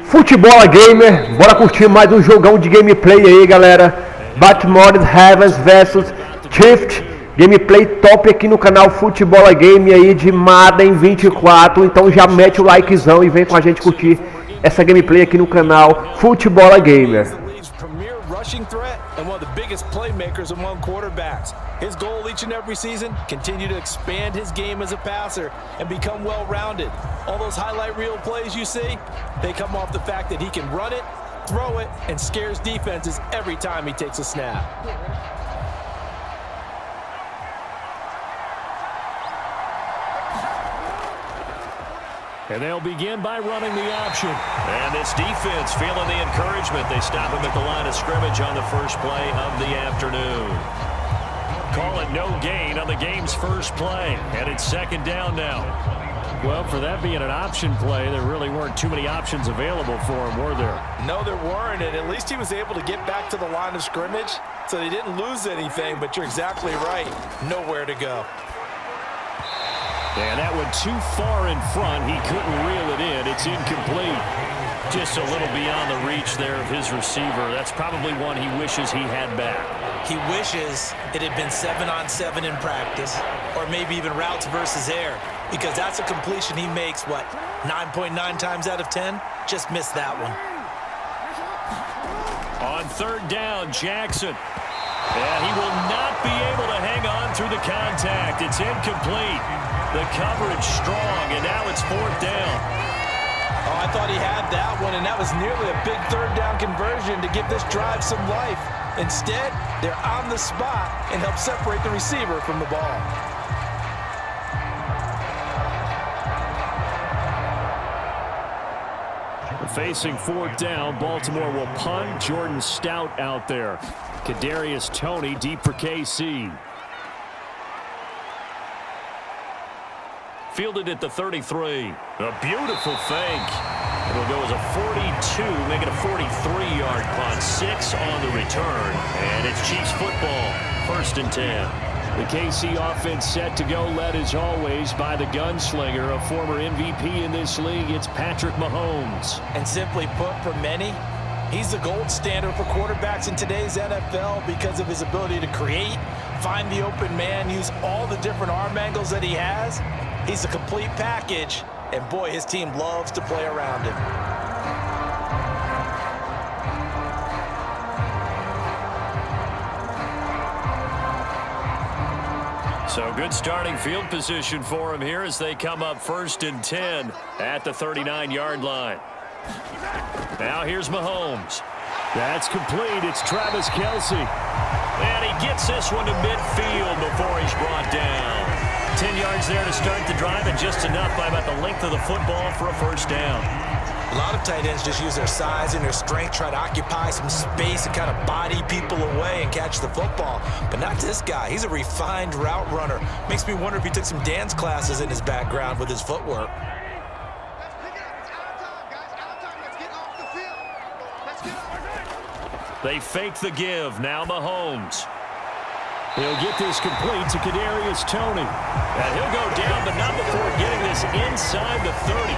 Futebol Gamer, bora curtir mais um jogão de gameplay aí, galera. Baltimore Ravens vs Chiefs, gameplay top aqui no canal Futebol Game aí de Madden 24. Então já mete o likezão e vem com a gente curtir essa gameplay aqui no canal Futebol Gamer. And one of the biggest playmakers among quarterbacks. His goal each and every season, continue to expand his game as a passer and become well-rounded. All those highlight reel plays you see, they come off the fact that he can run it, throw it, and scares defenses every time he takes a snap. And they'll begin by running the option. And this defense feeling the encouragement. They stop him at the line of scrimmage on the first play of the afternoon. Call it no gain on the game's first play. And it's second down now. Well, for that being an option play, there really weren't too many options available for him, were there? No, there weren't, and at least he was able to get back to the line of scrimmage, so they didn't lose anything, but you're exactly right. Nowhere to go. And that went too far in front. He couldn't reel it in. It's incomplete. Just a little beyond the reach there of his receiver. That's probably one he wishes he had back. He wishes it had been 7-on-7 in practice, or maybe even routes versus air, because that's a completion he makes, what, 9.9 times out of 10? Just missed that one. On third down, Jackson. And he will not be able to hang on through the contact. It's incomplete. The coverage strong, and now it's fourth down. Oh, I thought he had that one, and that was nearly a big third down conversion to give this drive some life. Instead, they're on the spot and help separate the receiver from the ball. Facing fourth down, Baltimore will punt. Jordan Stout out there. Kadarius Toney deep for KC. Fielded at the 33. A beautiful fake. It'll go as a 42, make it a 43-yard punt. 6 on the return. And it's Chiefs football. First and 10. The KC offense set to go, led as always by the gunslinger, a former MVP in this league. It's Patrick Mahomes. And simply put, for many, he's the gold standard for quarterbacks in today's NFL because of his ability to create, find the open man, use all the different arm angles that he has. He's a complete package, and boy, his team loves to play around him. So good starting field position for him here as they come up first and 10 at the 39-yard line. Now here's Mahomes. That's complete. It's Travis Kelce. And he gets this one to midfield before he's brought down. 10 yards there to start the drive, and just enough by about the length of the football for a first down. A lot of tight ends just use their size and their strength, try to occupy some space and kind of body people away and catch the football. But not this guy. He's a refined route runner. Makes me wonder if he took some dance classes in his background with his footwork. They fake the give. Now Mahomes. He'll get this complete to Kadarius Toney. And he'll go down, but not before getting this inside the 30.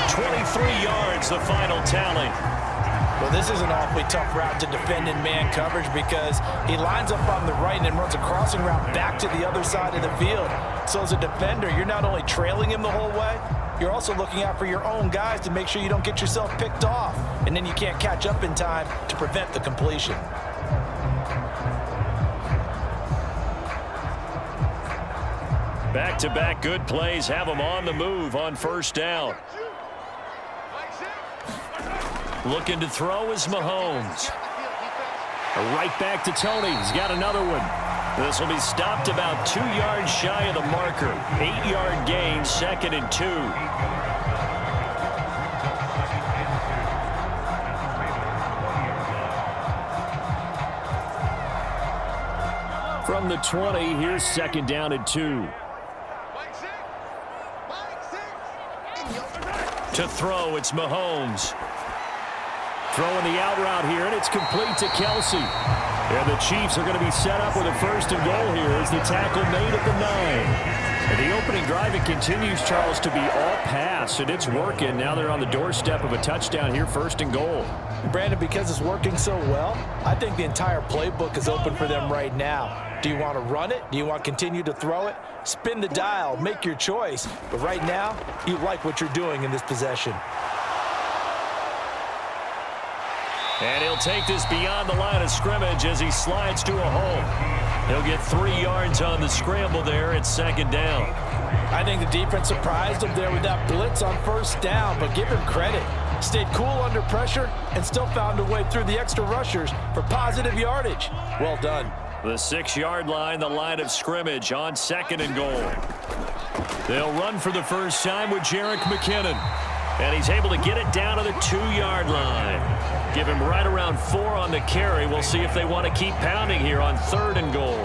23 yards, the final tally. Well, this is an awfully tough route to defend in man coverage because he lines up on the right and then runs a crossing route back to the other side of the field. So as a defender, you're not only trailing him the whole way, you're also looking out for your own guys to make sure you don't get yourself picked off. And then you can't catch up in time to prevent the completion. Back-to-back good plays have him on the move on first down. Looking to throw is Mahomes. Right back to Toney. He's got another one. This will be stopped about 2 yards shy of the marker. 8-yard gain, second and 2. From the 20, here's second down and 2. To throw, it's Mahomes. Throwing the out route here, and it's complete to Kelce. And the Chiefs are going to be set up with a first and goal here as the tackle made at the 9. And the opening drive, it continues, Charles, to be all pass, and it's working. Now they're on the doorstep of a touchdown here, 1st and goal. Brandon, because it's working so well, I think the entire playbook is open for them right now. Do you want to run it? Do you want to continue to throw it? Spin the dial, make your choice. But right now, you like what you're doing in this possession. And he'll take this beyond the line of scrimmage as he slides to a hole. He'll get 3 yards on the scramble there at 2nd down. I think the defense surprised him there with that blitz on 1st down, but give him credit. Stayed cool under pressure and still found a way through the extra rushers for positive yardage. Well done. The 6-yard line, the line of scrimmage on 2nd and goal. They'll run for the first time with Jerick McKinnon. And he's able to get it down to the 2-yard line. Give him right around 4 on the carry. We'll see if they want to keep pounding here on 3rd and goal.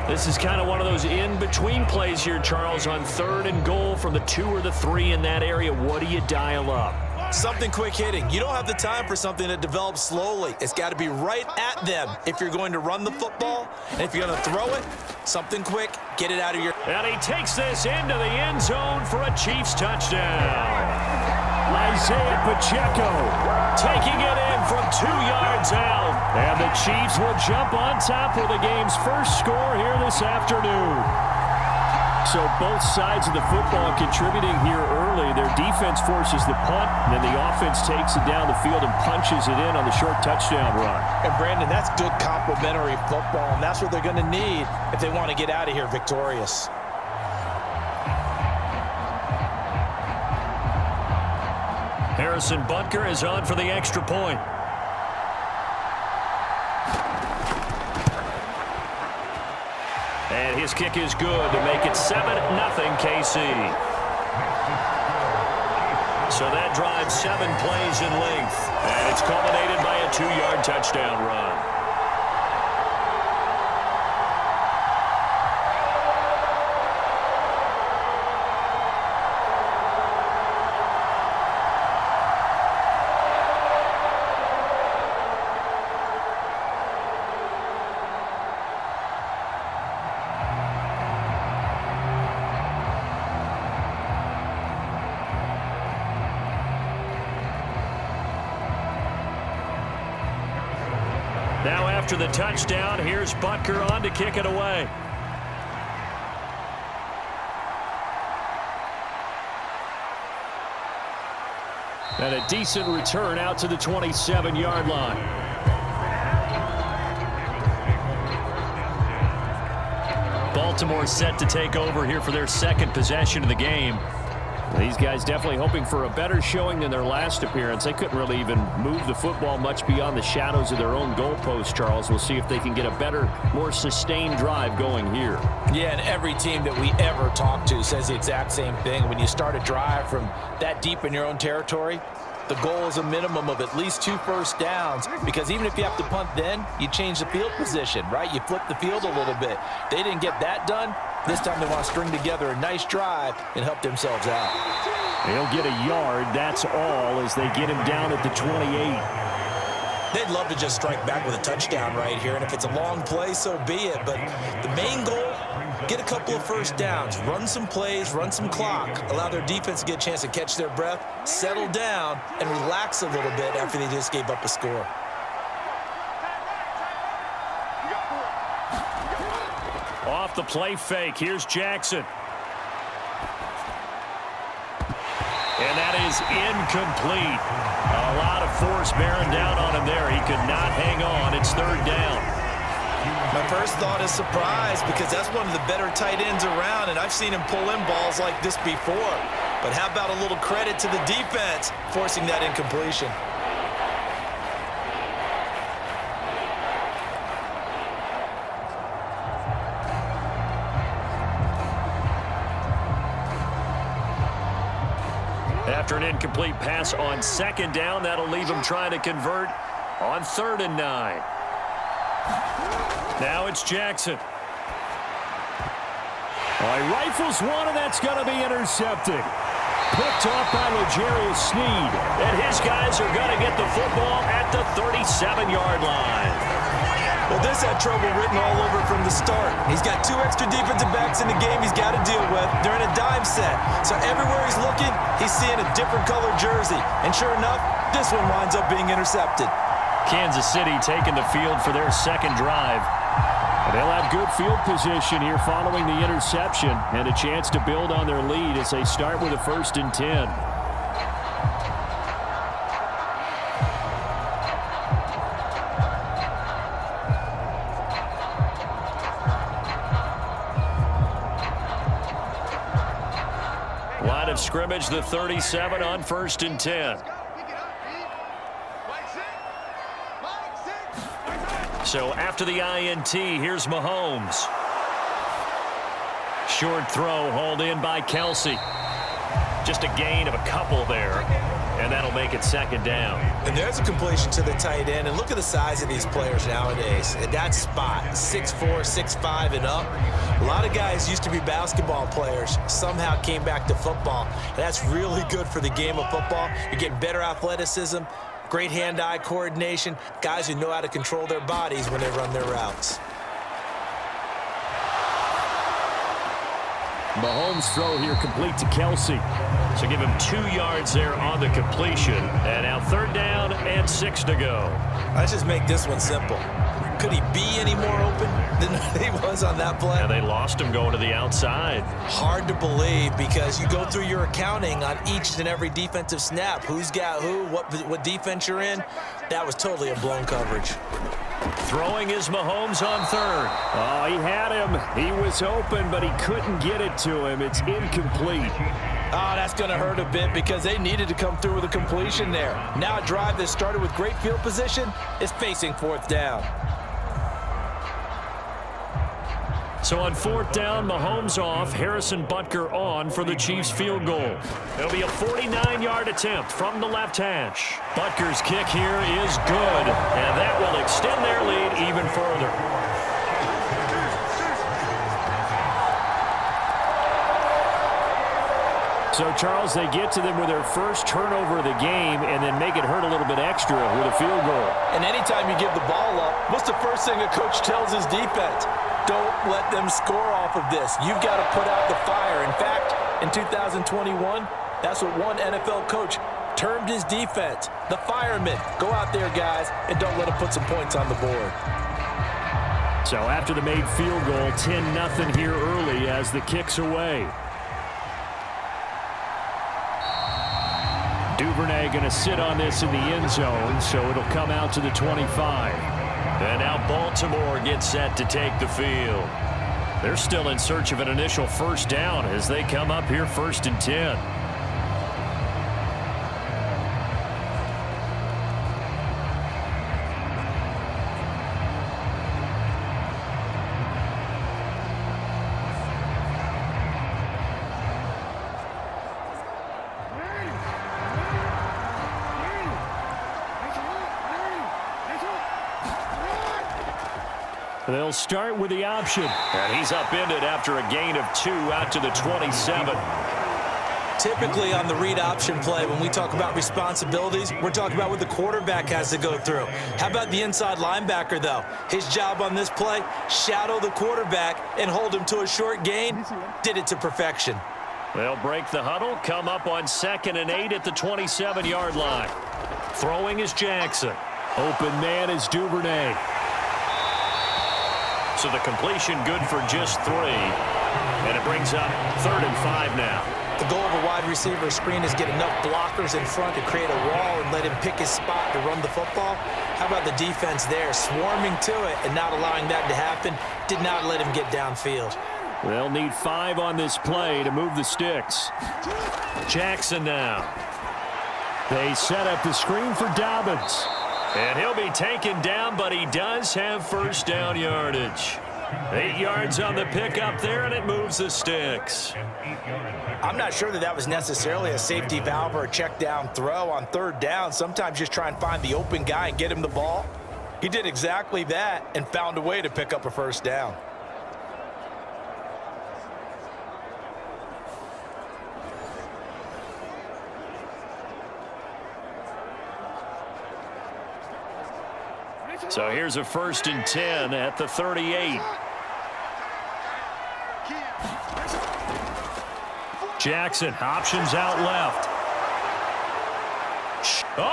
This is kind of one of those in-between plays here, Charles, on 3rd and goal from the 2 or the 3 in that area. What do you dial up? Something quick hitting. You don't have the time for something that develops slowly. It's got to be right at them if you're going to run the football. And if you're going to throw it, something quick, get it out of your... And he takes this into the end zone for a Chiefs touchdown. Isaiah Pacheco taking it in from 2 yards out. And the Chiefs will jump on top for the game's first score here this afternoon. So both sides of the football contributing here early. Their defense forces the punt, and then the offense takes it down the field and punches it in on the short touchdown run. And, Brandon, that's good complementary football, and that's what they're going to need if they want to get out of here victorious. Harrison Butker is on for the extra point. And his kick is good to make it 7-0 KC. So that drives 7 plays in length. And it's culminated by a 2-yard touchdown run. Now after the touchdown, here's Butker on to kick it away. And a decent return out to the 27-yard line. Baltimore set to take over here for their 2nd possession of the game. These guys definitely hoping for a better showing than their last appearance. They couldn't really even move the football much beyond the shadows of their own goalpost, Charles. We'll see if they can get a better, more sustained drive going here. Yeah, and every team that we ever talk to says the exact same thing. When you start a drive from that deep in your own territory, the goal is a minimum of at least 2 first downs, because even if you have to punt then, you change the field position, right? You flip the field a little bit. They didn't get that done. This time they want to string together a nice drive and help themselves out. They'll get a yard, that's all, as they get him down at the 28. They'd love to just strike back with a touchdown right here, and if it's a long play, so be it. But the main goal, get a couple of first downs, run some plays, run some clock, allow their defense to get a chance to catch their breath, settle down, and relax a little bit after they just gave up a score. Off the play fake, here's Jackson. And that is incomplete. A lot of force bearing down on him there. He could not hang on. It's 3rd down. My first thought is surprise, because that's one of the better tight ends around, and I've seen him pull in balls like this before. But how about a little credit to the defense forcing that incompletion? After an incomplete pass on 2nd down, that'll leave him trying to convert on 3rd and 9. Now it's Jackson. He rifles one, and that's going to be intercepted. Picked off by L'Jarius Sneed. And his guys are going to get the football at the 37-yard line. Well, this had trouble written all over from the start. He's got 2 extra defensive backs in the game he's got to deal with. They're in a dime set. So everywhere he's looking, he's seeing a different colored jersey. And sure enough, this one winds up being intercepted. Kansas City taking the field for their second drive. They'll have good field position here following the interception and a chance to build on their lead as they start with a 1st and 10. Line of scrimmage, the 37 on 1st and 10. So after the INT, here's Mahomes. Short throw hauled in by Kelsey. Just a gain of a couple there, and that'll make it 2nd down. And there's a completion to the tight end. And look at the size of these players nowadays. At that spot, 6'4", 6'5", and up. A lot of guys used to be basketball players, somehow came back to football. And that's really good for the game of football. You're getting better athleticism, great hand-eye coordination, guys who know how to control their bodies when they run their routes. Mahomes' throw here complete to Kelsey. So give him 2 yards there on the completion. And now 3rd down and 6 to go. Let's just make this one simple. Could he be any more open than he was on that play? And they lost him going to the outside. Hard to believe because you go through your accounting on each and every defensive snap. Who's got who, what defense you're in. That was totally a blown coverage. Throwing is Mahomes on 3rd. Oh, he had him. He was open, but he couldn't get it to him. It's incomplete. Oh, that's going to hurt a bit because they needed to come through with a completion there. Now a drive that started with great field position is facing 4th down. So on 4th down, Mahomes off, Harrison Butker on for the Chiefs field goal. It'll be a 49-yard attempt from the left hash. Butker's kick here is good, and that will extend their lead even further. So, Charles, they get to them with their first turnover of the game and then make it hurt a little bit extra with a field goal. And anytime you give the ball up, what's the first thing a coach tells his defense? Don't let them score off of this. You've got to put out the fire. In fact, in 2021, that's what one NFL coach termed his defense. The firemen. Go out there, guys, and don't let them put some points on the board. So after the made field goal, 10-0 here early as the kick's away. Duvernay going to sit on this in the end zone, so it'll come out to the 25. And now Baltimore gets set to take the field. They're still in search of an initial 1st down as they come up here 1st and 10. They'll start with the option. And he's upended after a gain of 2 out to the 27. Typically on the read option play, when we talk about responsibilities, we're talking about what the quarterback has to go through. How about the inside linebacker, though? His job on this play, shadow the quarterback and hold him to a short gain. Did it to perfection. They'll break the huddle, come up on 2nd and 8 at the 27-yard line. Throwing is Jackson. Open man is Duvernay. So the completion good for just 3. And it brings up 3rd and 5 now. The goal of a wide receiver screen is get enough blockers in front to create a wall and let him pick his spot to run the football. How about the defense there, swarming to it and not allowing that to happen? Did not let him get downfield. They'll need 5 on this play to move the sticks. Jackson now. They set up the screen for Dobbins. And he'll be taken down, but he does have 1st down yardage. 8 yards on the pickup there, and it moves the sticks. I'm not sure that was necessarily a safety valve or a check down throw on 3rd down. Sometimes just try and find the open guy and get him the ball. He did exactly that and found a way to pick up a 1st down. So here's a 1st and 10 at the 38. Jackson options out left. Oh!